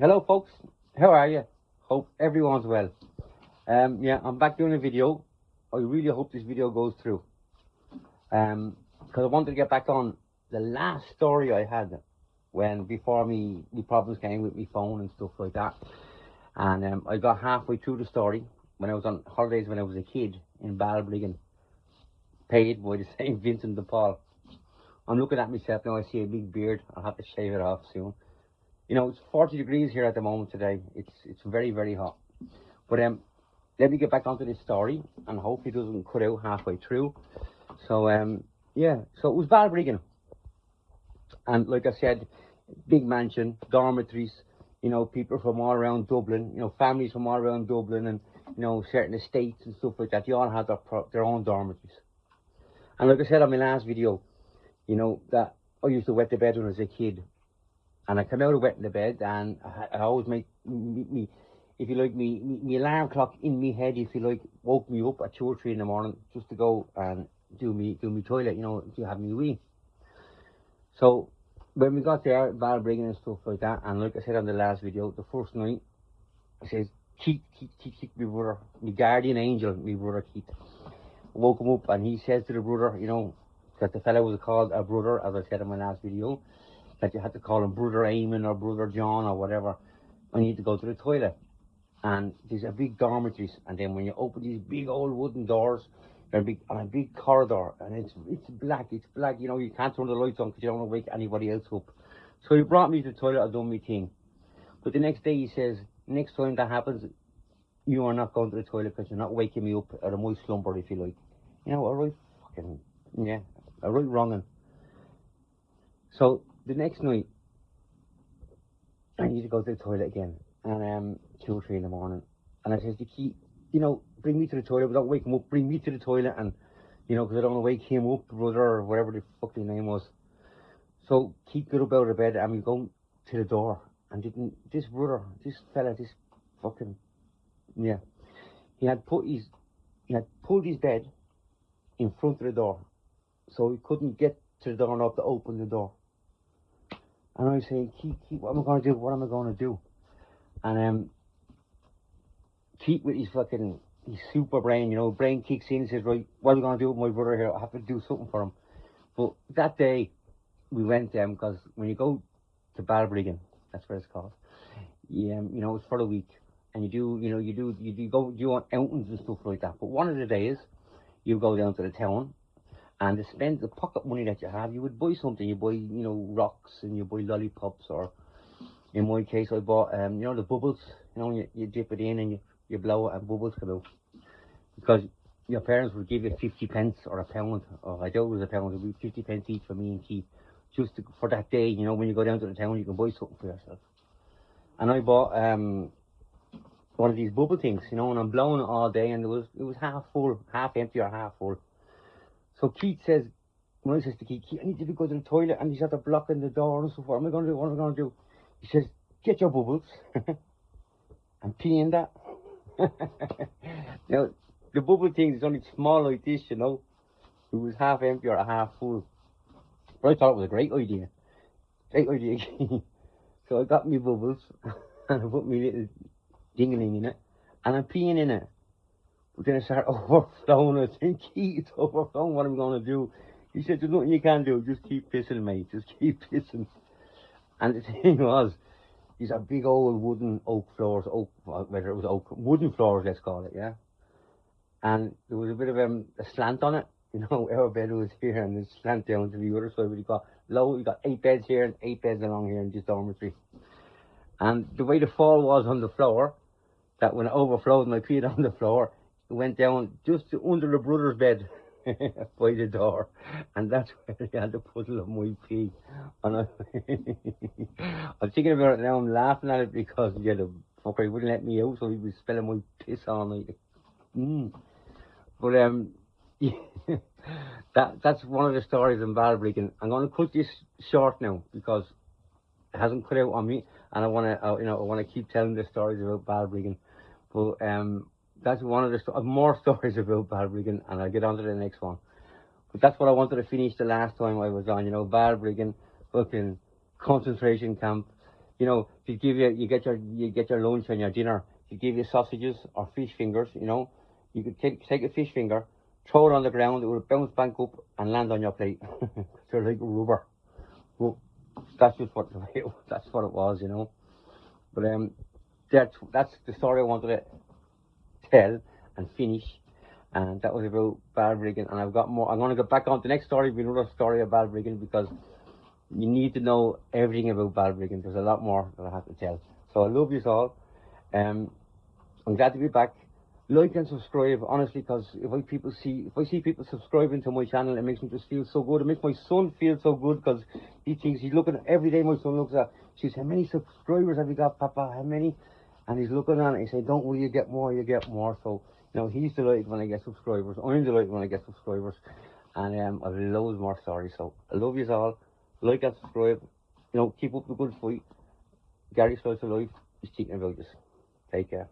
Hello folks, how are you? Hope everyone's well. Yeah, I'm back doing a video. I really hope this video goes through. Because I wanted to get back on the last story I had when before me problems came with my phone and stuff like that. And I got halfway through the story when I was on holidays when I was a kid in Balbriggan, paid by the St. Vincent de Paul. I'm looking at myself now, I see a big beard. I'll have to shave it off soon. You know, it's 40 degrees here at the moment today. It's very, very hot. But let me get back onto this story and hope it doesn't cut out halfway through. So yeah, so it was Balbriggan. And like I said, big mansion, dormitories, you know, people from all around Dublin, you know, families from all around Dublin and, you know, certain estates and stuff like that. They all had their own dormitories. And like I said on my last video, you know, that I used to wet the bed when I was a kid. And I come out of wetting the bed, and I always make me, if you like, me alarm clock in me head, if you like, woke me up at 2 or 3 in the morning just to go and do me toilet, you know, to have me wee. So when we got there, Balbriggan and stuff like that, and like I said on the last video, the first night, I says, Keith, my brother, my guardian angel, my brother Keith, woke him up, and he says to the brother, you know, that the fella was called a brother, as I said in my last video, that you had to call him Brother Eamon or Brother John or whatever when you need to go to the toilet. And these are big dormitories, and then when you open these big old wooden doors, they're big on a big corridor, and it's black, you know, you can't turn the lights on because you don't want to wake anybody else up. So he brought me to the toilet, I've done my thing. But the next day he says, next time that happens, you are not going to the toilet because you're not waking me up out of my slumber, if you like. You know, a right fucking, yeah, a right wronging. So the next night, I need to go to the toilet again, and 2 or 3 in the morning, and I says to Keith, you know, bring me to the toilet, but don't wake him up, bring me to the toilet, and, you know, because I don't want to wake him up, brother, or whatever the fuck his name was. So Keith got up out of bed, and we go to the door, and this brother, this fella, this fucking, yeah, he had pulled his bed in front of the door, so he couldn't get to the door enough to open the door. And I was saying, Keith, what am I going to do? What am I going to do? And Keith with his super brain, you know, brain kicks in and says, right, what are we going to do with my brother here? I have to do something for him. But that day, we went because when you go to Balbriggan, that's what it's called, you know, it's for the week. And you go on outings and stuff like that. But one of the days, you go down to the town, and to spend the pocket money that you have, you would buy something. You buy, you know, rocks, and you buy lollipops, or in my case, I bought, you know, the bubbles. You know, you dip it in and you blow it and bubbles come out. Because your parents would give you 50 pence or a pound, or I doubt it was a pound, it would be 50 pence each for me and Keith, just for that day. You know, when you go down to the town, you can buy something for yourself. And I bought one of these bubble things, you know, and I'm blowing it all day, and it was half full, half empty or half full. So Keith says, when I says to Keith, I need to go to the toilet, and he's at the block in the door and so forth. What am I going to do? What am I going to do? He says, get your bubbles and pee in that. Now, the bubble thing is only small like this, you know. It was half empty or half full. But I thought it was a great idea. Great idea. So I got me bubbles and I put me little dingling in it, and I'm peeing in it. But then I start overflowing. I think, Keith, it's overflowing. What am I going to do? He said, there's nothing you can do. Just keep pissing, mate. Just keep pissing. And the thing was, these are big old wooden oak floors, whether it was oak, wooden floors, let's call it, yeah. And there was a bit of a slant on it. You know, our bed was here, and it's slant down to the other side. But you got 8 beds here and 8 beds along here in this dormitory. And the way the fall was on the floor, that when it overflowed and I peed on the floor, it went down just under the brother's bed by the door, and that's where they had the puddle of my pee. And I'm thinking about it now, I'm laughing at it because the fucker wouldn't let me out, so he was spilling my piss all night. But that's one of the stories in Balbriggan. I'm going to cut this short now because it hasn't cut out on me, and I want to I want to keep telling the stories about Balbriggan. But that's one of the more stories about Balbriggan, and I'll get on to the next one. But that's what I wanted to finish the last time I was on, you know, Balbriggan, fucking concentration camp, You know, to give you get your lunch and your dinner. To give you sausages or fish fingers. You know, you could take a fish finger, throw it on the ground, it will bounce back up and land on your plate. So like rubber. Well, that's just what that's what it was, you know. But that's the story I wanted to tell and finish. And that was about Balbriggan. And I've got more. I'm going to go back on the next story, be another story of Balbriggan, because you need to know everything about Balbriggan. There's a lot more that I have to tell. So I love you all. I'm glad to be back. Like and subscribe, honestly, because if I see people subscribing to my channel, it makes me just feel so good. It makes my son feel so good, because he thinks he's looking at every day. My son looks at, she says, how many subscribers have you got, Papa? How many? And he's looking at it and he said, don't worry, you get more, you get more. So, you know, he's delighted when I get subscribers. I'm delighted when I get subscribers. And I've loads more stories. So I love you all. Like and subscribe. You know, keep up the good fight. Gary Slice of Life is thinking about this. Take care.